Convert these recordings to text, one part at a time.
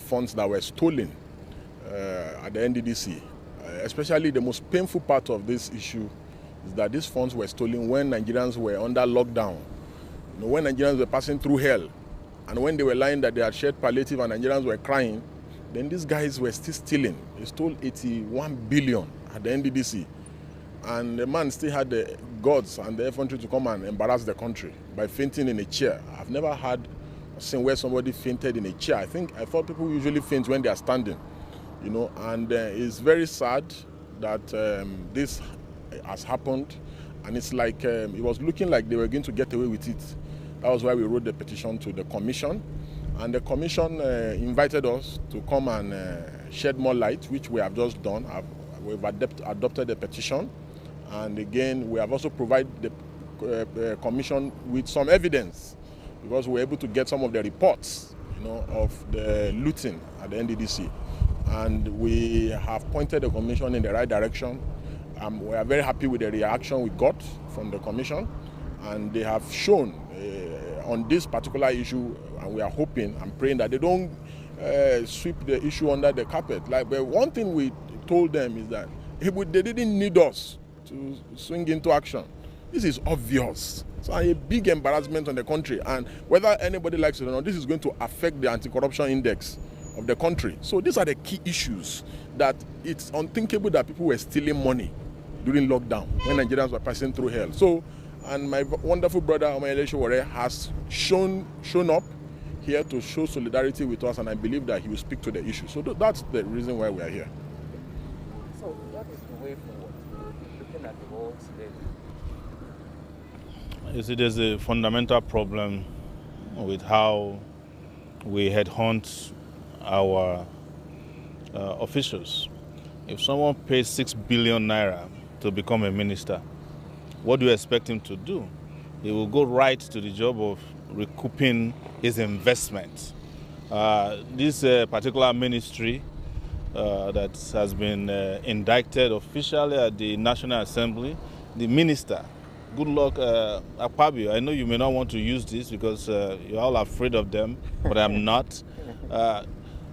funds that were stolen at the NDDC. Especially the most painful part of this issue is that these funds were stolen when Nigerians were under lockdown. You know, when Nigerians were passing through hell, and when they were lying that they had shared palliative and Nigerians were crying, then these guys were still stealing. They stole 81 billion at the NDDC. And the man still had the guts and the effrontery to come and embarrass the country by fainting in a chair. I've never had a scene where somebody fainted in a chair. I thought people usually faint when they are standing, you know, and it's very sad that this has happened. And it's like, it was looking like they were going to get away with it. That was why we wrote the petition to the commission. And the commission invited us to come and shed more light, which we have just done. We've adopted the petition. And again, we have also provided the commission with some evidence, because we were able to get some of the reports, you know, of the looting at the NDDC. And we have pointed the commission in the right direction. We are very happy with the reaction we got from the commission. And they have shown on this particular issue, and we are hoping and praying that they don't sweep the issue under the carpet. But one thing we told them is that they didn't need us to swing into action. This is obvious. It's a big embarrassment on the country, and whether anybody likes it or not, this is going to affect the anti-corruption index of the country. So these are the key issues, that it's unthinkable that people were stealing money during lockdown when Nigerians were passing through hell. So, and my wonderful brother Omoyele Sowore has shown up here to show solidarity with us, and I believe that he will speak to the issue. So that's the reason why we are here. So what is the way forward? Looking at the world today. You see, there's a fundamental problem with how we headhunt our officials. If someone pays 6 billion naira to become a minister, what do you expect him to do? He will go right to the job of recouping his investment. This particular ministry that has been indicted officially at the National Assembly, the minister, good luck, Akpabio. I know you may not want to use this because you're all afraid of them, but I'm not.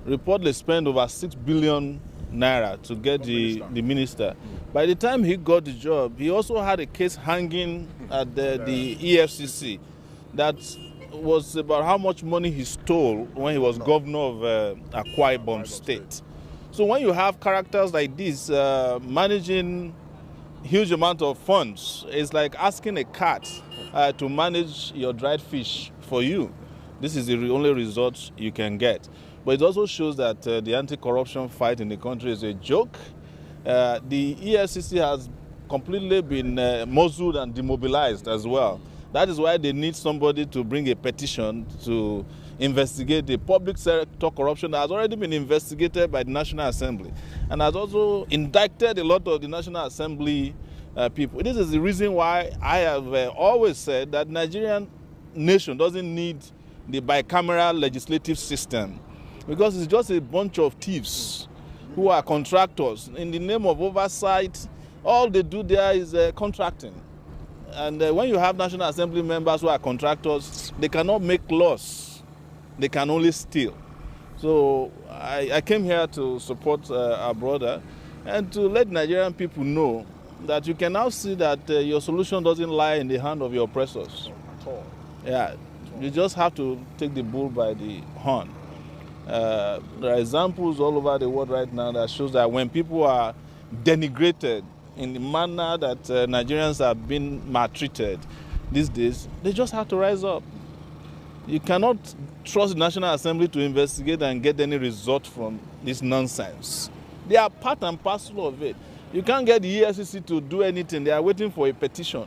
Reportedly spent over 6 billion naira to get the minister. By the time he got the job, he also had a case hanging at the EFCC that was about how much money he stole when he was governor of Akpabio State. So when you have characters like this managing huge amount of funds, it's like asking a cat to manage your dried fish for you. This is the only result you can get. But it also shows that the anti-corruption fight in the country is a joke. The EFCC has completely been muzzled and demobilized as well. That is why they need somebody to bring a petition to investigate the public sector corruption that has already been investigated by the National Assembly and has also indicted a lot of the National Assembly people. This is the reason why I have always said that Nigerian nation doesn't need the bicameral legislative system, because it's just a bunch of thieves who are contractors. In the name of oversight, all they do there is contracting. And when you have National Assembly members who are contractors, they cannot make laws. They can only steal. So I came here to support our brother and to let Nigerian people know that you can now see that your solution doesn't lie in the hand of your oppressors. At all. Yeah, you just have to take the bull by the horn. There are examples all over the world right now that shows that when people are denigrated in the manner that Nigerians have been maltreated these days, they just have to rise up. You cannot trust the National Assembly to investigate and get any result from this nonsense. They are part and parcel of it. You can't get the EFCC to do anything. They are waiting for a petition.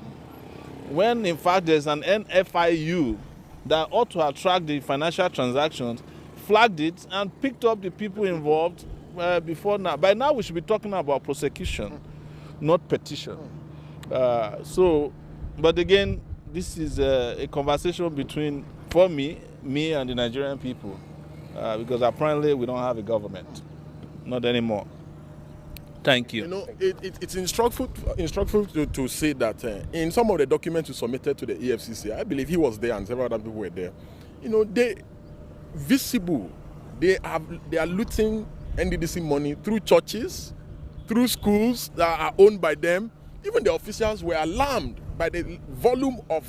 When, in fact, there's an NFIU that ought to have tracked the financial transactions, flagged it, and picked up the people involved before now. By now, we should be talking about prosecution, not petition. But again, this is a conversation between, for me and the Nigerian people, because apparently we don't have a government. Not anymore. Thank you. You know, it's instructive to say that in some of the documents we submitted to the EFCC, I believe he was there and several other people were there, you know, they visible They are looting NDDC money through churches, through schools that are owned by them. Even the officials were alarmed by the volume of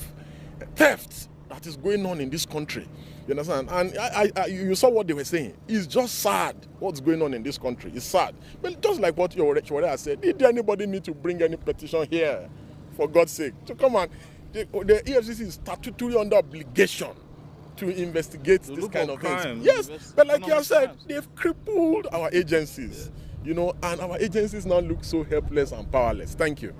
theft that is going on in this country. You understand? And you saw what they were saying. It's just sad what's going on in this country. It's sad. But just like what Sowore has said, did anybody need to bring any petition here? For God's sake. So come on. The EFCC is statutory under obligation to investigate this kind of things. Yes, but like you said, they've crippled our agencies. You know, and our agencies now look so helpless and powerless. Thank you.